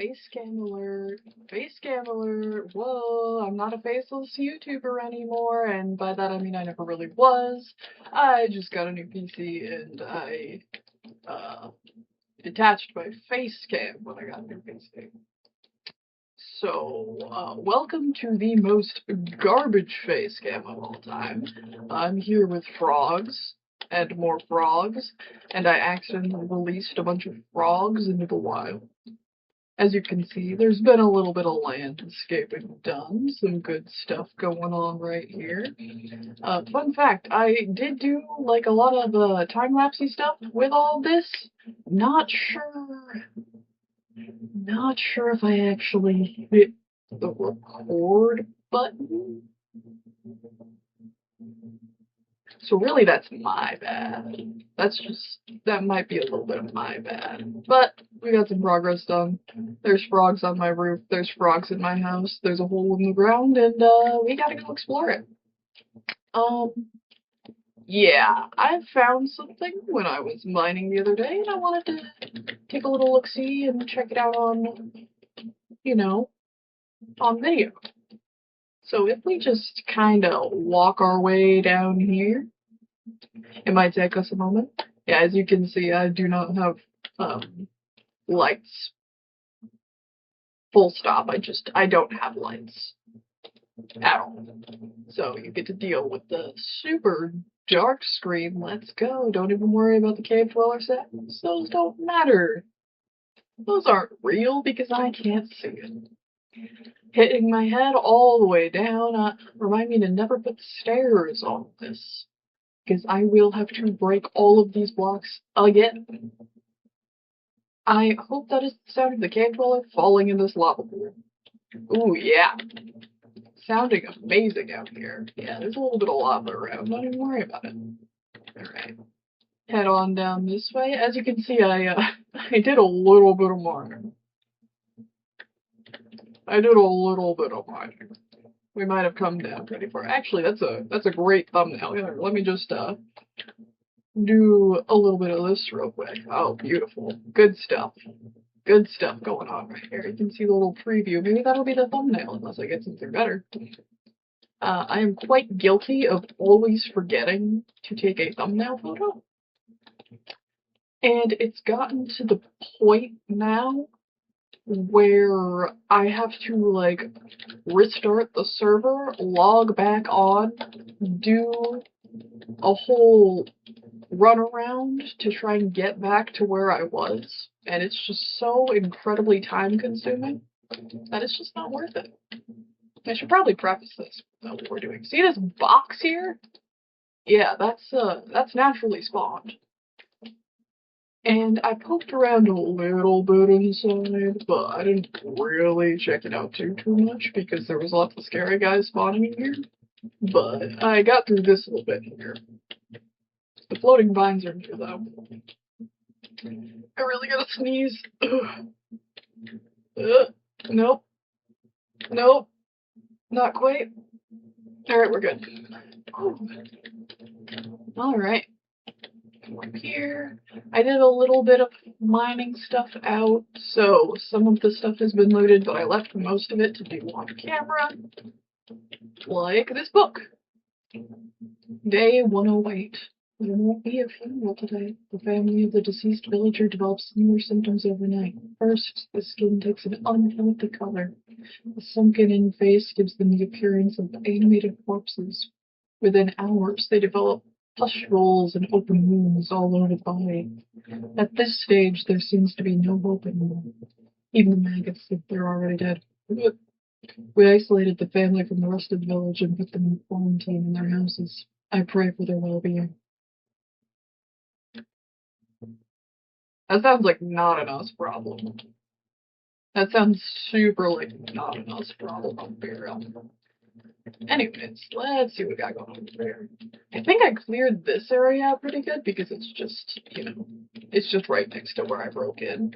Face cam alert, face cam alert, whoa, I'm not a faceless YouTuber anymore, and by that I mean I never really was. I just got a new PC and I, detached my face cam when I got a new PC. So, welcome to the most garbage face cam of all time. I'm here with frogs, and more frogs, and I accidentally released a bunch of frogs into the wild. As you can see, there's been a little bit of landscaping done, some good stuff going on right here. Fun fact, I did do like a lot of time-lapsey stuff with all this. Not sure if I actually hit the record button. So really that's my bad. That might be a little bit of my bad. But we got some progress done. There's frogs on my roof, there's frogs in my house, there's a hole in the ground, and we gotta go explore it. Yeah, I found something when I was mining the other day, and I wanted to take a little look-see and check it out on, on video. So if we just kind of walk our way down here, it might take us a moment. Yeah, as you can see, I do not have lights. Full stop. I don't have lights at all. So you get to deal with the super dark screen. Let's go. Don't even worry about the cave dweller settings. Those don't matter. Those aren't real because I can't see it. Hitting my head all the way down. Remind me to never put stairs on this, because I will have to break all of these blocks again. I hope that is the sound of the cave dweller falling in this lava pool. Ooh, yeah. Sounding amazing out here. Yeah, there's a little bit of lava around. Don't even worry about it. Alright. Head on down this way. As you can see, I did a little bit of mining. We might have come down pretty far. Actually, that's a great thumbnail. Here, let me just do a little bit of this real quick. Oh, beautiful. Good stuff. Good stuff going on right here. You can see the little preview. Maybe that'll be the thumbnail unless I get something better. I am quite guilty of always forgetting to take a thumbnail photo. And it's gotten to the point now where I have to, like, restart the server, log back on, do a whole run around to try and get back to where I was. And it's just so incredibly time consuming that it's just not worth it. I should probably preface this with what we're doing. See this box here? Yeah, that's naturally spawned. And I poked around a little bit inside, but I didn't really check it out too much because there was lots of scary guys spawning in here. But I got through this little bit here. The floating vines are new though. I really gotta sneeze. Nope. Nope. Not quite. Alright, we're good. Alright. Up here. I did a little bit of mining stuff out, so some of the stuff has been looted, but I left most of it to do on camera. Like this book. Day 108. There won't be a funeral today. The family of the deceased villager develops similar symptoms overnight. First, the skin takes an unhealthy color. The sunken-in face gives them the appearance of animated corpses. Within hours, they develop pustules and open wounds all over the body. At this stage, there seems to be no hope anymore. Even the maggots think they're already dead. We isolated the family from the rest of the village and put them in quarantine in their houses. I pray for their well-being. That sounds like not an us problem. That sounds super like not an us problem on Bear. Anyways, let's see what we got going on here. I think I cleared this area out pretty good because it's just, it's just right next to where I broke in.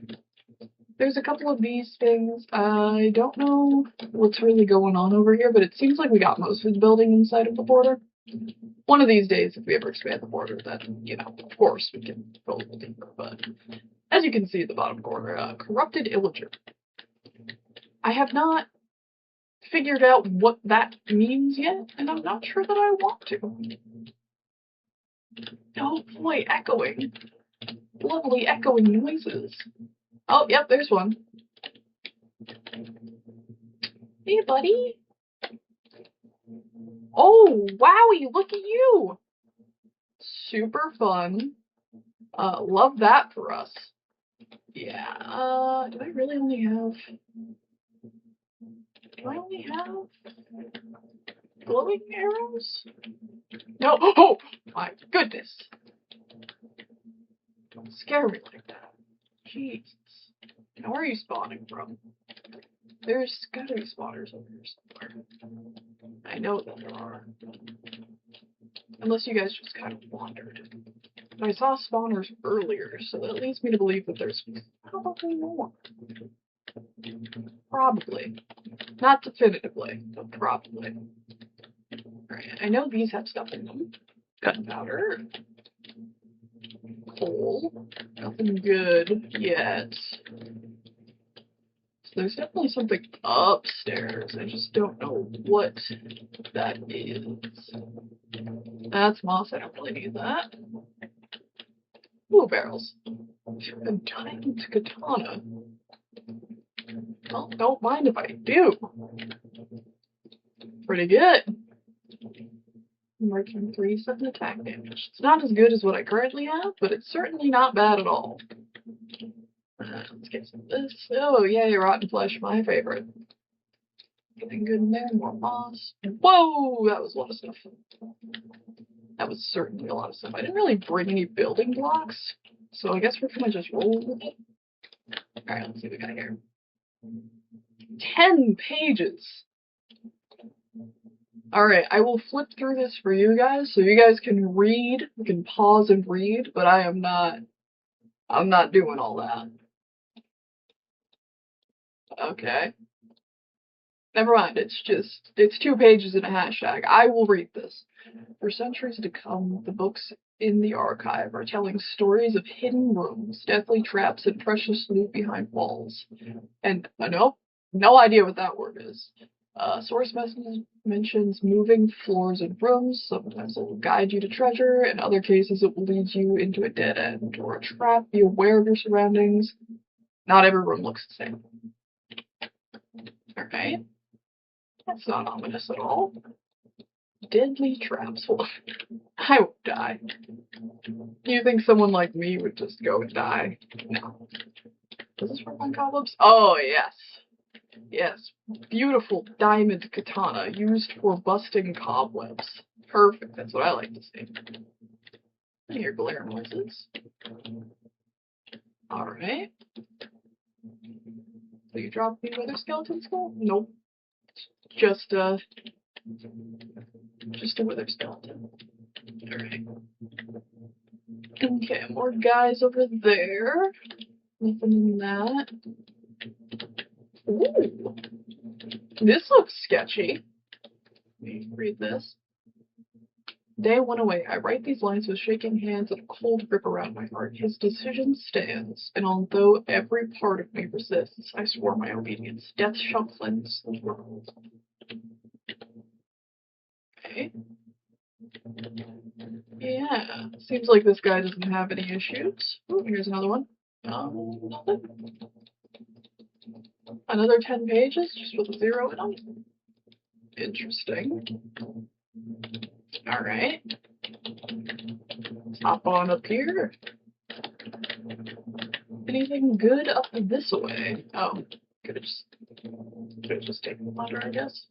There's a couple of these things. I don't know what's really going on over here, but it seems like we got most of the building inside of the border. One of these days, if we ever expand the border, then, of course, we can go a little deeper. But as you can see at the bottom corner, corrupted illager. I have not figured out what that means yet, and I'm not sure that I want to. Oh boy, echoing. Lovely echoing noises. Oh, yep, there's one. Hey, buddy. Oh, wowie, look at you. Super fun. Love that for us. Yeah, do I really only have... Do I only have glowing arrows? No. Oh, my goodness. Don't scare me like that. Jesus. Now, where are you spawning from? There's gotta be spawners over here somewhere. I know that there are. Unless you guys just kind of wandered. I saw spawners earlier, so that leads me to believe that there's probably more. Probably. Not definitively, but probably. Alright, I know these have stuff in them. Gunpowder. Coal. Nothing good yet. So there's definitely something upstairs. I just don't know what that is. That's moss. I don't really need that. Ooh, barrels. A giant katana. Well, don't mind if I do. Pretty good. Marking 3/7 attack damage. It's not as good as what I currently have, but it's certainly not bad at all. Let's get some of this. Oh, yay, rotten flesh, my favorite. Getting good in there, more moss. Whoa, that was a lot of stuff. That was certainly a lot of stuff. I didn't really bring any building blocks, so I guess we're gonna just roll with it. Alright, let's see what we got here. 10 pages! Alright, I will flip through this for you guys, so you guys can read. You can pause and read, but I'm not doing all that. Okay. Never mind, it's 2 pages and a hashtag. I will read this. For centuries to come, the books in the archive are telling stories of hidden rooms, deathly traps, and precious loot behind walls. And, nope, no idea what that word is. Source message mentions moving floors and rooms. Sometimes it will guide you to treasure. In other cases, it will lead you into a dead end or a trap. Be aware of your surroundings. Not every room looks the same. Alright. That's not ominous at all. Deadly traps. Well, I would die. Do you think someone like me would just go and die? No. Does this work on cobwebs? Oh, yes. Yes. Beautiful diamond katana used for busting cobwebs. Perfect. That's what I like to see. I hear glare noises. Alright. So you drop the wither skeleton skull? Nope. Just a wither skeleton. Alright. Okay, more guys over there. Nothing in that. Ooh. This looks sketchy. Let me read this. Day 108. I write these lines with shaking hands and a cold grip around my heart. His decision stands, and although every part of me resists, I swore my obedience. Death shall cleanse the world. Okay. Yeah. Seems like this guy doesn't have any issues. Oh, here's another one. Nothing. Another 10 pages, just with a 0 in them. Interesting. Alright. Let's hop on up here. Anything good up this way? Oh, could have just taken the ladder, I guess.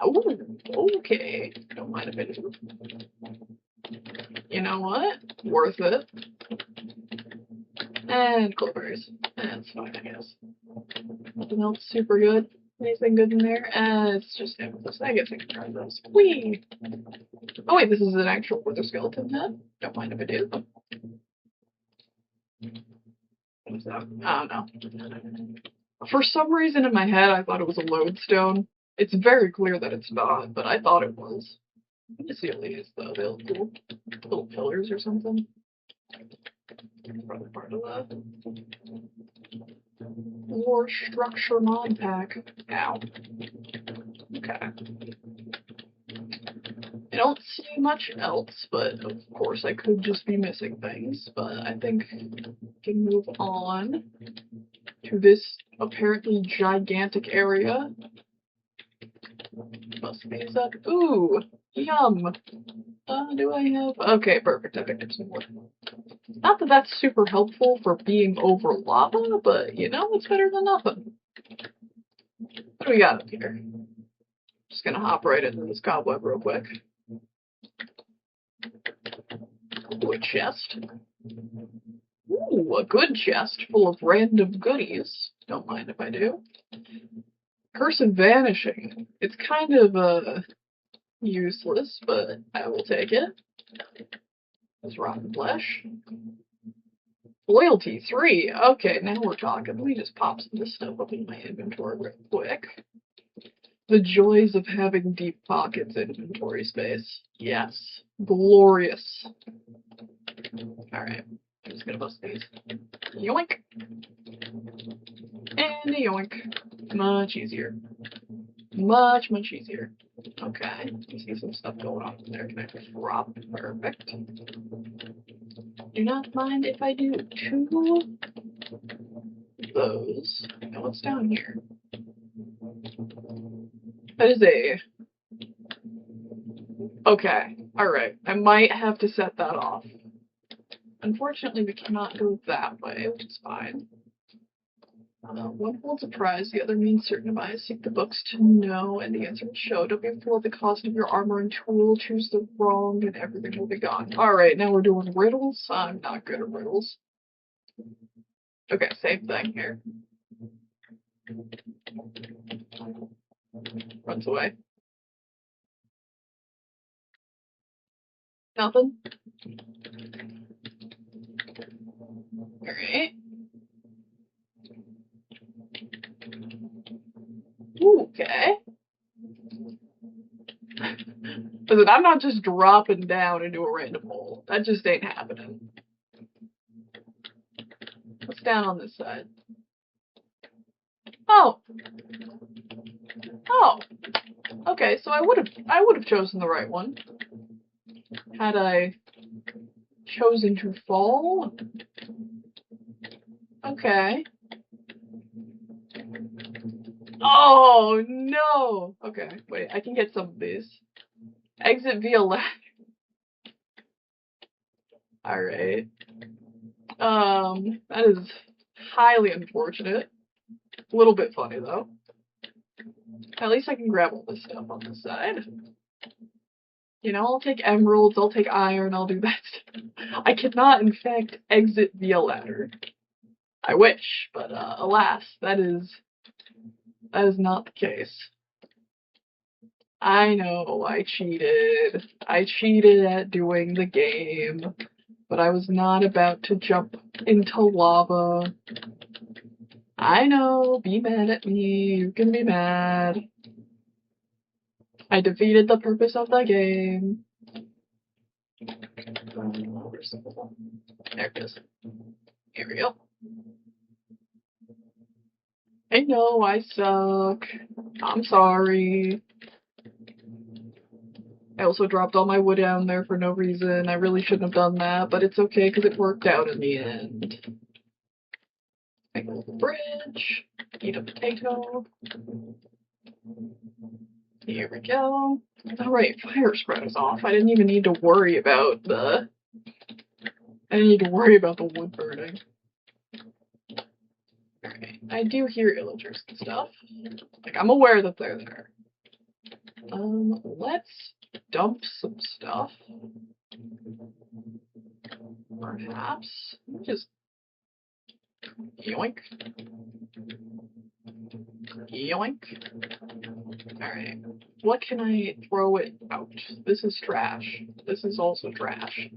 Ooh, okay. Don't mind if I do. You know what? Worth it. And clovers. That's fine, I guess. Nothing else super good. Anything good in there? It's just amethyst. I guess I can try those. Whee! Oh wait, this is an actual wither skeleton head. Don't mind if I do. What is that? I don't know. For some reason in my head, I thought it was a lodestone. It's very clear that it's not, but I thought it was. Let me see what these, though. They look cool. Little pillars or something. Probably part of that. More structure mod pack. Ow. Okay. I don't see much else, but of course I could just be missing things. But I think we can move on to this apparently gigantic area. Must be that. Ooh, yum. Do I have? Okay, perfect. I picked up some wood. Not that that's super helpful for being over lava, but you know, it's better than nothing. What do we got up here? Just gonna hop right into this cobweb real quick. Ooh, a chest. Ooh, a good chest full of random goodies. Don't mind if I do. Curse of Vanishing. It's kind of, useless, but I will take it. There's rotten flesh. Loyalty 3. Okay, now we're talking. Let me just pop some of this stuff up in my inventory real quick. The joys of having deep pockets inventory space. Yes. Glorious. Alright. I'm just gonna bust these. Yoink! And a yoink. Much easier. Much, much easier. Okay. I see some stuff going on there. Can I just drop? Perfect. Do not mind if I do two of those. Now what's down here? That is a... Okay. Alright. I might have to set that off. Unfortunately, we cannot go that way, which is fine. One holds a prize, the other means certain bias. Seek the books to know, and the answer will show. Don't be fooled the cost of your armor and tool. Choose the wrong, and everything will be gone. Alright, now we're doing riddles. I'm not good at riddles. Okay, same thing here. Runs away. Nothing? Alright. Okay. Listen, I'm not just dropping down into a random hole. That just ain't happening. What's down on this side? Oh. Oh. Okay, so I would have chosen the right one. Had I chosen to fall? Okay. Oh no! Okay, wait, I can get some of these. Exit via ladder. Alright. That is highly unfortunate. A little bit funny though. At least I can grab all this stuff on this side. You know, I'll take emeralds, I'll take iron, I'll do that stuff. I cannot, in fact, exit via ladder. I wish, but alas, that is not the case. I know, I cheated. I cheated at doing the game, but I was not about to jump into lava. I know, be mad at me, you can be mad. I defeated the purpose of the game. There it is. Here we go. I know, I suck. I'm sorry. I also dropped all my wood down there for no reason. I really shouldn't have done that, but it's okay because it worked out in the end. Make a little bridge. Eat a potato. Here we go. Alright, fire spread is off. I didn't even need to worry about the... I didn't need to worry about the wood burning. Alright, I do hear illagers and stuff. Like, I'm aware that they're there. Let's dump some stuff. Perhaps. Just... yoink. Yoink. Alright. What can I throw it out? This is trash. This is also trash.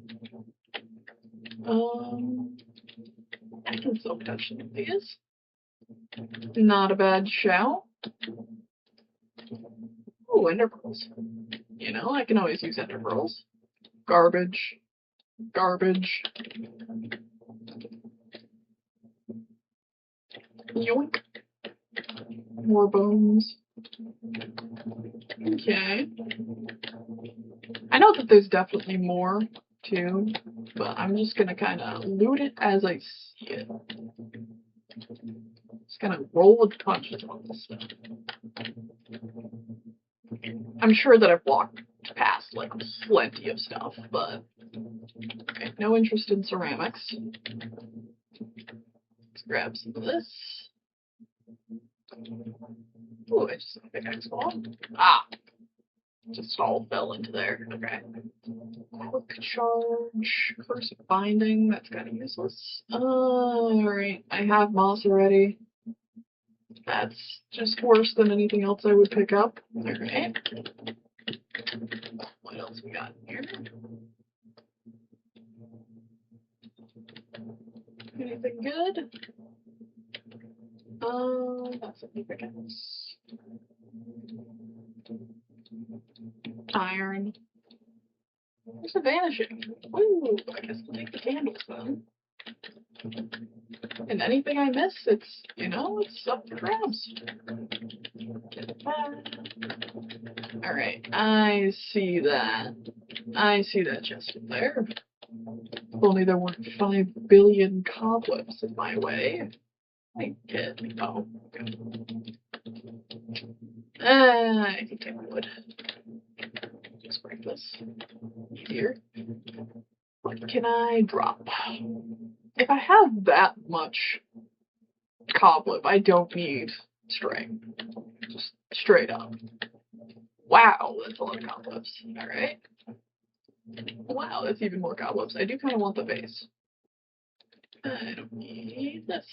I can silk touch some of these. Not a bad shout. Ooh, ender pearls. You know, I can always use ender pearls. Garbage. Garbage. Yoink. More bones. Okay. I know that there's definitely more, too, but I'm just gonna kind of loot it as I see it. Just gonna roll with the punches on this stuff. I'm sure that I've walked past, like, plenty of stuff, but okay, no interest in ceramics. Let's grab some of this. Ooh, I just pickaxe fall. Ah! Just all fell into there. Okay. Quick charge. Curse of binding. That's kind of useless. Alright. I have moss already. That's just worse than anything else I would pick up. Alright. What else we got here? Anything good? That's a pickaxe. Iron. Where's the vanishing? Ooh, I guess we'll take the candles then. And anything I miss, it's, you know, it's up for grabs. Alright, I see that. I see that chest in there. If only there weren't 5 billion cobwebs in my way. I get, oh, okay. I think I would. Just break this. Easier. What can I drop? If I have that much cobweb, I don't need string. Just straight up. Wow, that's a lot of cobwebs. Alright. Wow, that's even more cobwebs. I do kind of want the vase. I don't need this.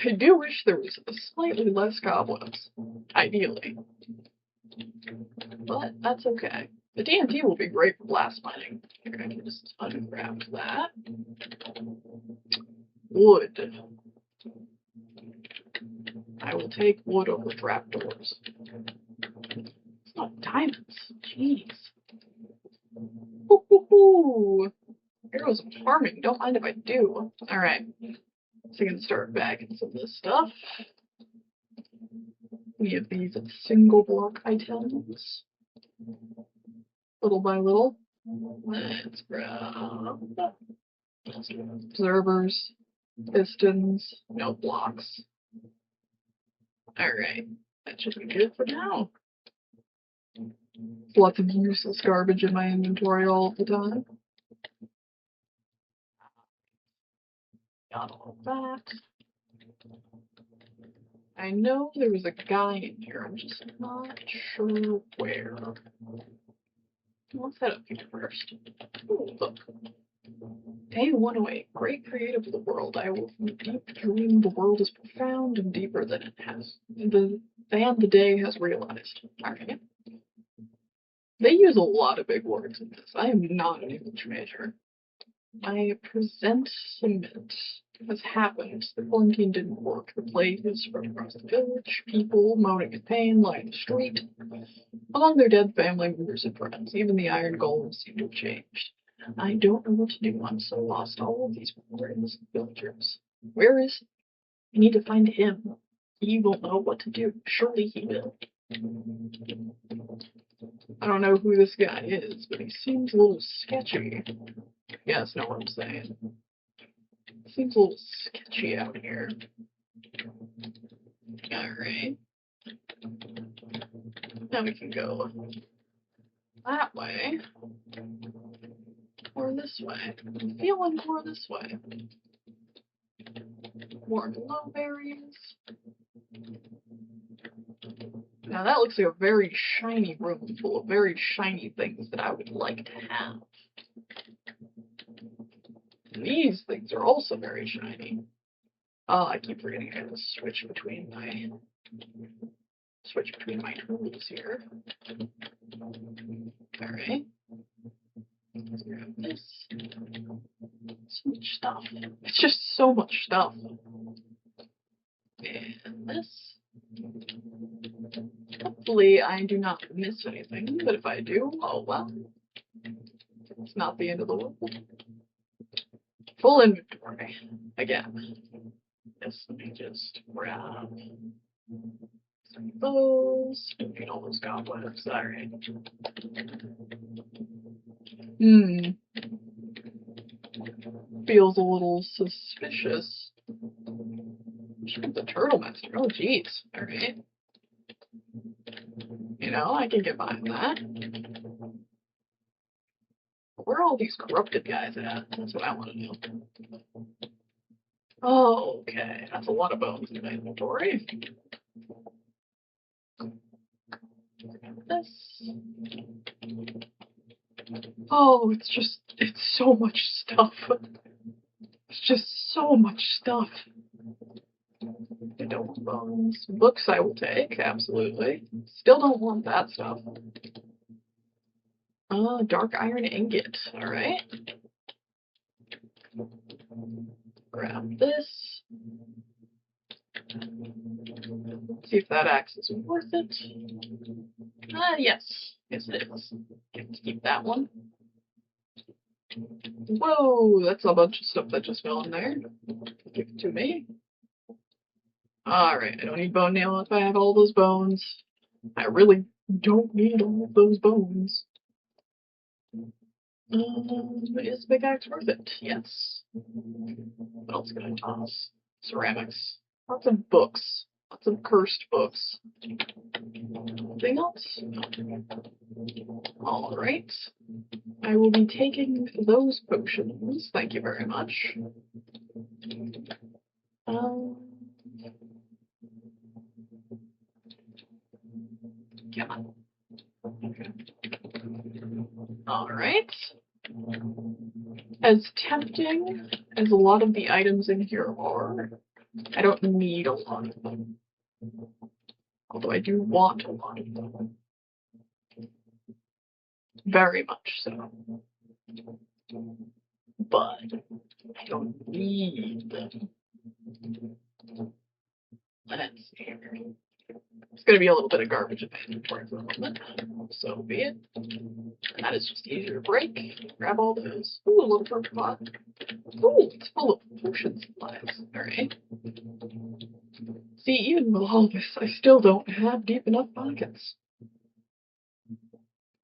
I do wish there was slightly less cobwebs. Ideally. But that's okay. The TNT will be great for blast mining. Here, I can just ungrab that. Wood. I will take wood over trapdoors. It's not diamonds. Jeez. Woo-hoo-hoo. Heroes of farming. Don't mind if I do. Alright. So I can start bagging some of this stuff. We have these single block items. Little by little. Let's grab observers, pistons, no blocks. Alright, that should be good for now. Lots of useless garbage in my inventory all the time. Got all that. I know there was a guy in here, I'm just not sure where. Let's head up here first. Ooh, look. Day 108. Great creative of the world. I will from deep dream the world is profound and deeper than it has. Than the day has realized. Alright. They use a lot of big words in this. I am not an English major. My presentiment has happened. The quarantine didn't work. The plague is spread across the village. People moaning in pain lying in the street. Among their dead family members and friends, even the iron golems seem to have changed. I don't know what to do. I'm so lost. All of these poor innocent villagers. Where is he? I need to find him. He will know what to do. Surely he will. I don't know who this guy is, but he seems a little sketchy. You guys know what I'm saying. Seems a little sketchy out here. Alright. Now we can go that way. Or this way. I'm feeling more this way. More glowberries. Now that looks like a very shiny room full of very shiny things that I would like to have. And these things are also very shiny. Oh, I keep forgetting I have to switch between my tools here. Alright. Let's grab this. So much stuff. It's just so much stuff. And this. Hopefully I do not miss anything, but if I do, oh well. It's not the end of the world. Full inventory. Again. Yes, let me just grab some of those. Need all those cobwebs. Alright. Feels a little suspicious. The turtle master. Oh, jeez. Alright. You know, I can get behind that. Where are all these corrupted guys at? That's what I want to know. Oh, okay. That's a lot of bones in my inventory. This. Oh, it's so much stuff. It's just so much stuff. I don't want bones. Books I will take, absolutely. Still don't want that stuff. Dark iron ingot. Alright. Grab this. See if that axe is worth it. Yes. Yes, it is. Get to keep that one. Whoa, that's a bunch of stuff that just fell in there. Give it to me. Alright, I don't need bone nail if I have all those bones. I really don't need all of those bones. Is pickaxe worth it? Yes. What else can I toss? Ceramics. Lots of books. Lots of cursed books. Anything else? Alright. I will be taking those potions. Thank you very much. Come on. Okay. Alright. As tempting as a lot of the items in here are, I don't need a lot of them. Although I do want a lot of them. Very much so. But I don't need them. Let's see here. It's going to be a little bit of garbage in my inventory for a moment. So be it. That is just easier to break. Grab all those. Ooh, a little torch pot. Ooh, it's full of potion supplies. Alright. See, even with all this, I still don't have deep enough pockets.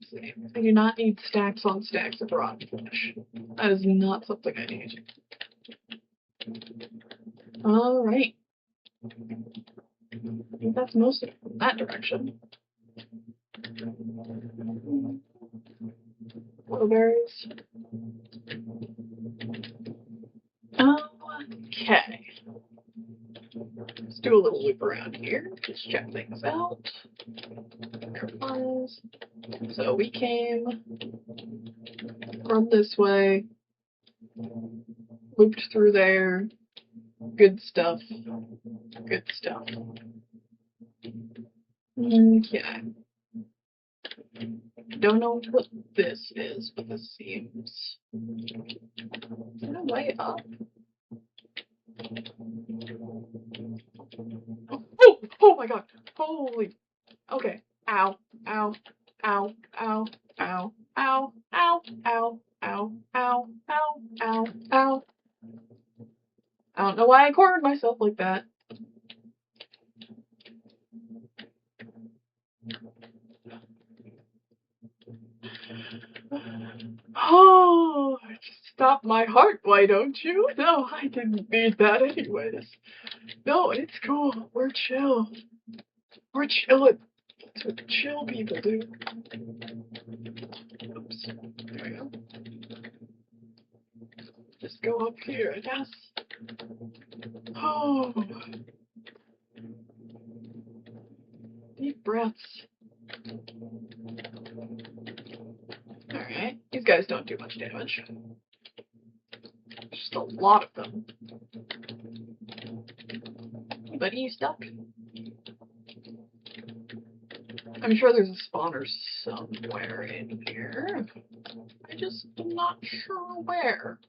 See, I do not need stacks on stacks of rotten flesh. That is not something I need. Alright. I think that's most of it from that direction. Blueberries. Okay. Let's do a little loop around here. Just check things out. Files. So we came from this way, looped through there. Good stuff. Good stuff. Okay. Don't know what this is, but this seems. Is it a way up? Oh! Oh my god! Holy! Okay. Ow. Ow. Ow. Ow. Ow. Ow. Ow. Ow. Ow. Ow. Ow. Ow. Ow. I don't know why I cornered myself like that. Oh, just stop my heart, why don't you? No, I didn't need that anyways. No, it's cool. We're chill. We're chilling. That's what chill people do. Oops. There we go. Just go up here, I guess. Oh. Deep breaths. Alright, these guys don't do much damage. Just a lot of them. But he's stuck. I'm sure there's a spawner somewhere in here. I just am not sure where.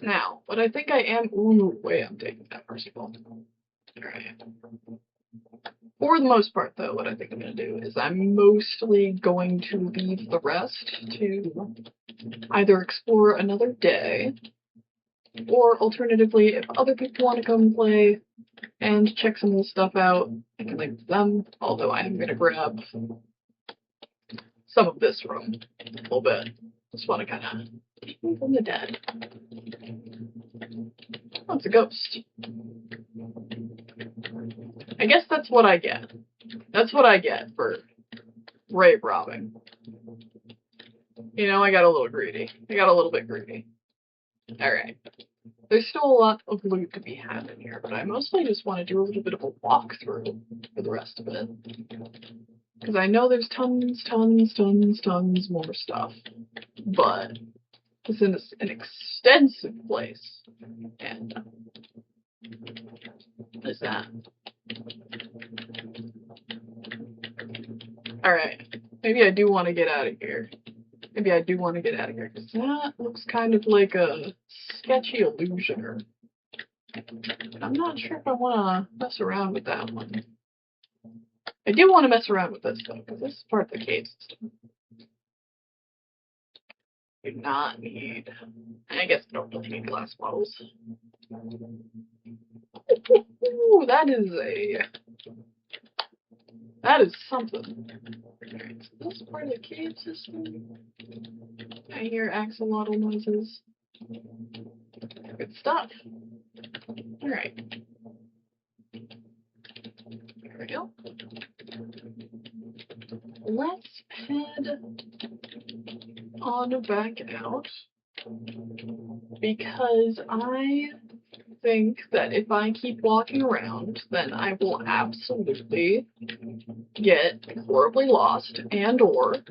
Now, what I think I am. Ooh, wait, I'm taking that first of all. Alright. For the most part, though, what I think I'm going to do is I'm mostly going to leave the rest to either explore another day Or alternatively, if other people want to come play and check some of the stuff out, I can leave it to them, although I am going to grab some of this room a little bit. Just want to kind of keep me from the dead. Oh, it's a ghost. I guess that's what I get. That's what I get for rave robbing. You know, I got a little greedy. I got a little bit greedy. Alright. There's still a lot of loot to be had in here, but I mostly just want to do a little bit of a walkthrough for the rest of it. Because I know there's tons more stuff. But it's in an extensive place. And what is that? Alright. Maybe I do want to get out of here. Maybe I do want to get out of here, because that looks kind of like a sketchy illusioner. I'm not sure if I want to mess around with that one. I do want to mess around with this, though, because this is part of the cave system. Do not need... I guess I don't really need glass bottles. Ooh, that is something. Alright, so this is part of the cave system. I hear axolotl noises. Good stuff. Alright. There we go. Let's head on back out. Because I think that if I keep walking around, then I will absolutely get horribly lost and/or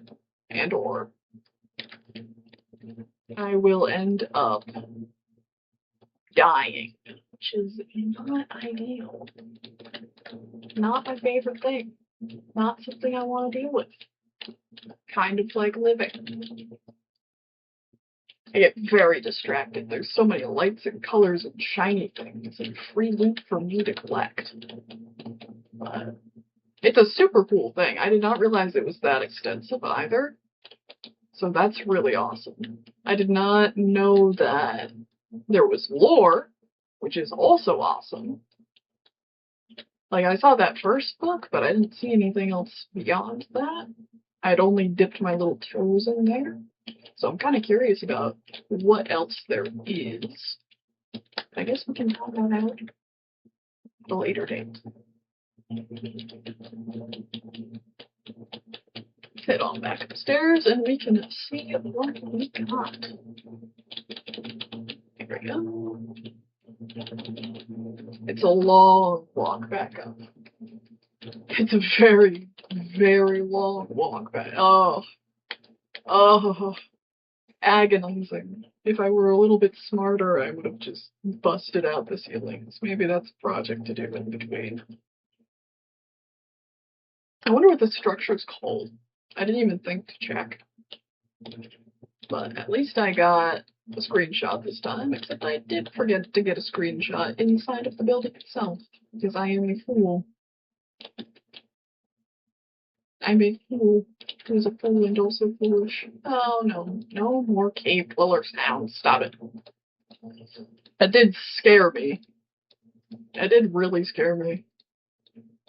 I will end up dying, which is not ideal. Not my favorite thing. Not something I want to deal with. Kind of like living. I get very distracted. There's so many lights and colors and shiny things and free loot for me to collect. But it's a super cool thing. I did not realize it was that extensive either. So that's really awesome. I did not know that there was lore, which is also awesome. Like, I saw that first book, but I didn't see anything else beyond that. I'd only dipped my little toes in there. So I'm kind of curious about what else there is. I guess we can talk that out at a later date. Head on back upstairs and we can see what we got. There we go. It's a long walk back up. It's a very, very long walk back. Oh, agonizing. If I were a little bit smarter, I would have just busted out the ceilings. Maybe that's a project to do in between. I wonder what the structure's called. I didn't even think to check. But at least I got a screenshot this time, except I did forget to get a screenshot inside of the building itself, because I am a fool. I'm a fool who's a fool and also foolish. Oh no, no more cave dweller sounds. Stop it. That did scare me. That did really scare me.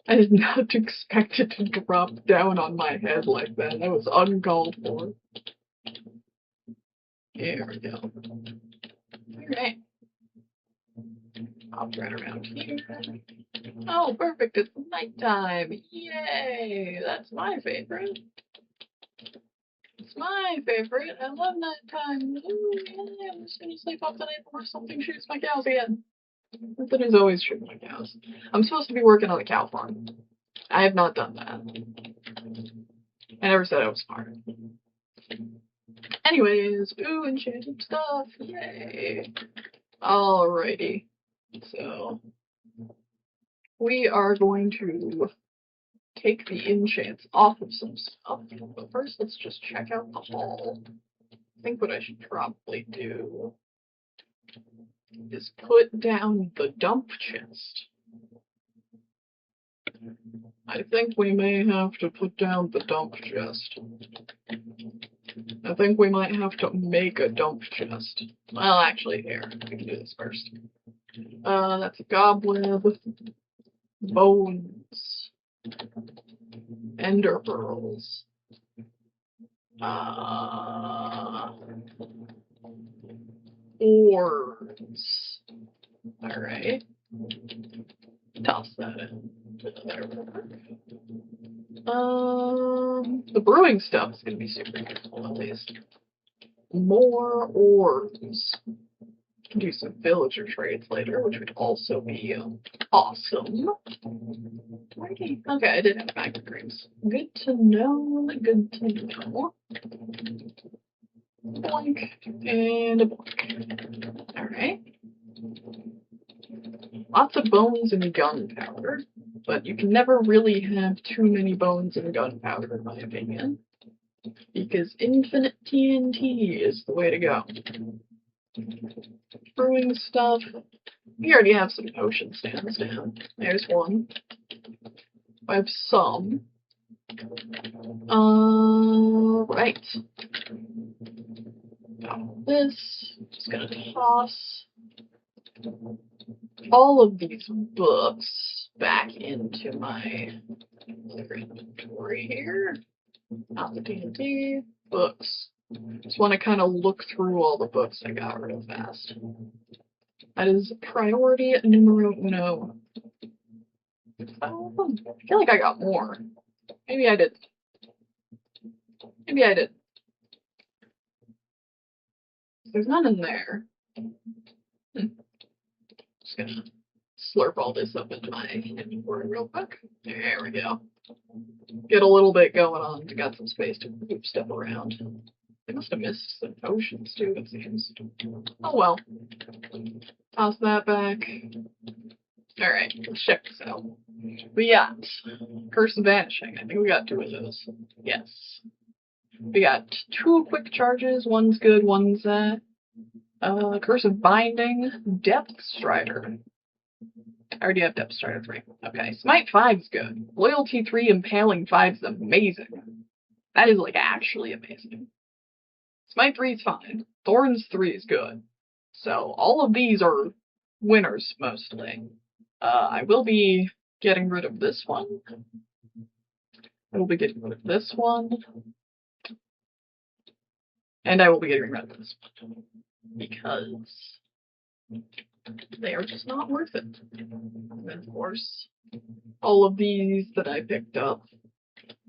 I did not expect it to drop down on my head like that. That was uncalled for. Here we go. Alright. I'll run around here. Oh, perfect. It's nighttime. Yay! That's my favorite. It's my favorite. I love nighttime. Ooh, yeah, I'm just gonna sleep off the night before something shoots my cows again. Something is always shooting my cows. I'm supposed to be working on the cow farm. I have not done that. I never said I was smart. Anyways, ooh, enchanted stuff. Yay. Alrighty. So, we are going to take the enchants off of some stuff. But first, let's just check out the hall. I think what I should probably do is put down the dump chest. I think we may have to put down the dump chest. I think we might have to make a dump chest. Well, actually, here, we can do this first. That's a cobweb, bones, ender pearls, ores. Alright. Toss that in. The brewing stuff is gonna be super useful at least. More ores. Can do some villager trades later, which would also be awesome. Okay, I did have magma creams. Good to know, good to know. Boink, and a boink. Alright. Lots of bones and gunpowder, but you can never really have too many bones and gunpowder, in my opinion. Because infinite TNT is the way to go. Brewing stuff. We already have some potion stands down. There's one. I have some. Right. Got this. Just gonna toss all of these books back into my other inventory here. Not the D&D. Books. Just want to kind of look through all the books I got real fast. That is priority numero uno. I feel like I got more. Maybe I did. Maybe I did. There's none in there. Just gonna slurp all this up into my inventory real quick. There we go. Get a little bit going on. Got some space to move stuff around. I must have missed some potions too, it seems. Oh well. Toss that back. Alright, let's check this out. We got Curse of Vanishing. I think we got 2 of those. Yes. We got 2 quick charges. One's good, one's Curse of Binding, Depth Strider. I already have Depth Strider 3. Okay, Smite 5's good. Loyalty 3, Impaling 5's amazing. That is, like, actually amazing. Smite 3 is fine. Thorns 3 is good. So, all of these are winners, mostly. I will be getting rid of this one. I will be getting rid of this one. And I will be getting rid of this one. Because they are just not worth it. And of course, all of these that I picked up.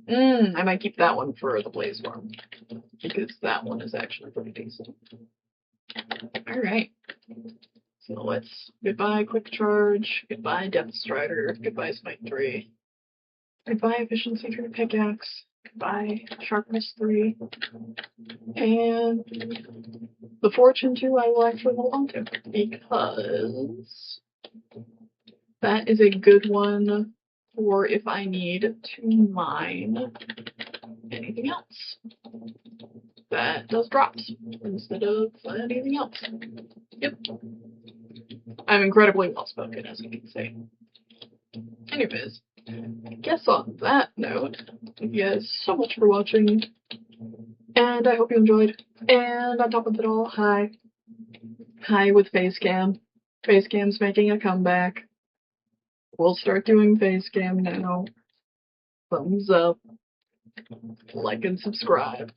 I might keep that one for the Blaze Worm. Because that one is actually pretty decent. Alright. So let's goodbye Quick Charge, goodbye Depth Strider, goodbye Smite 3, goodbye Efficiency 3 Pickaxe, goodbye Sharpness 3, and the Fortune 2 I will actually hold on to, because that is a good one for if I need to mine anything else that does drops instead of anything else. Yep. I'm incredibly well spoken, as you can see. Anyways, I guess on that note, thank you guys so much for watching, and I hope you enjoyed. And on top of it all, hi. Hi with Facecam. Facecam's making a comeback. We'll start doing Facecam now. Thumbs up, like and subscribe.